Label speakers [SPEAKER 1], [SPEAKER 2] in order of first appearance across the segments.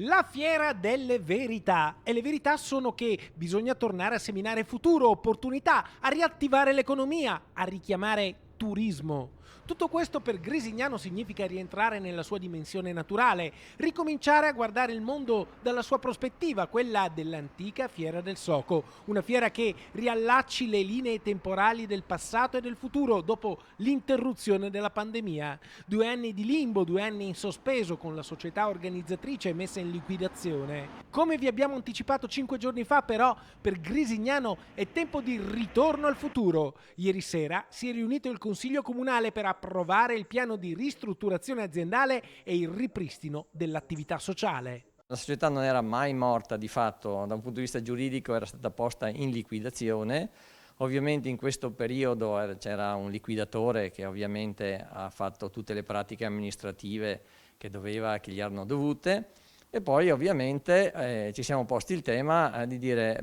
[SPEAKER 1] La fiera delle verità. E le verità sono che bisogna tornare a seminare futuro, opportunità, a riattivare l'economia, a richiamare turismo. Tutto questo per Grisignano significa rientrare nella sua dimensione naturale, ricominciare a guardare il mondo dalla sua prospettiva, quella dell'antica Fiera del Soco, una fiera che riallacci le linee temporali del passato e del futuro dopo l'interruzione della pandemia. 2 anni di limbo, 2 anni in sospeso con la società organizzatrice messa in liquidazione. Come vi abbiamo anticipato 5 giorni fa, però, per Grisignano è tempo di ritorno al futuro. Ieri sera si è riunito il Consiglio Comunale per approvare il piano di ristrutturazione aziendale e il ripristino dell'attività sociale.
[SPEAKER 2] La società non era mai morta, di fatto da un punto di vista giuridico era stata posta in liquidazione. Ovviamente in questo periodo c'era un liquidatore che ovviamente ha fatto tutte le pratiche amministrative che gli erano dovute, e poi ovviamente ci siamo posti il tema di dire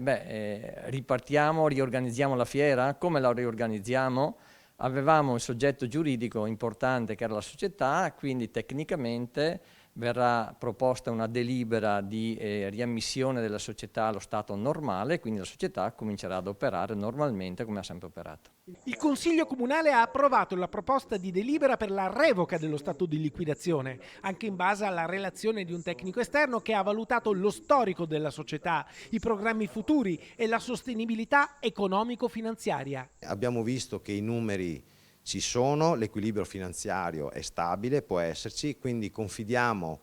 [SPEAKER 2] ripartiamo, riorganizziamo la fiera. Come la riorganizziamo? Avevamo un soggetto giuridico importante che era la società, quindi tecnicamente verrà proposta una delibera di riammissione della società allo stato normale, quindi la società comincerà ad operare normalmente come ha sempre operato.
[SPEAKER 1] Il Consiglio Comunale ha approvato la proposta di delibera per la revoca dello stato di liquidazione, anche in base alla relazione di un tecnico esterno che ha valutato lo storico della società, i programmi futuri e la sostenibilità economico-finanziaria.
[SPEAKER 3] Abbiamo visto che i numeri ci sono, l'equilibrio finanziario è stabile, può esserci, quindi confidiamo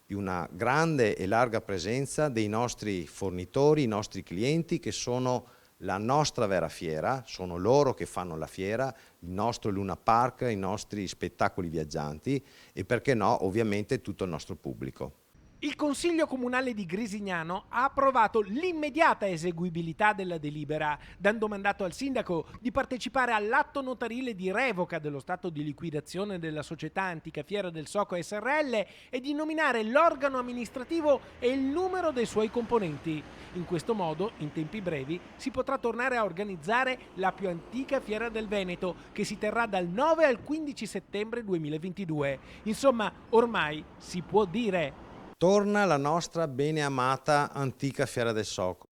[SPEAKER 3] in una grande e larga presenza dei nostri fornitori, i nostri clienti, che sono la nostra vera fiera, sono loro che fanno la fiera, il nostro Luna Park, i nostri spettacoli viaggianti e, perché no, ovviamente tutto il nostro pubblico.
[SPEAKER 1] Il Consiglio Comunale di Grisignano ha approvato l'immediata eseguibilità della delibera, dando mandato al sindaco di partecipare all'atto notarile di revoca dello stato di liquidazione della società Antica Fiera del Soco SRL e di nominare l'organo amministrativo e il numero dei suoi componenti. In questo modo, in tempi brevi, si potrà tornare a organizzare la più antica fiera del Veneto, che si terrà dal 9 al 15 settembre 2022. Insomma, ormai si può dire:
[SPEAKER 3] Torna la nostra bene amata antica Fiera del Soco.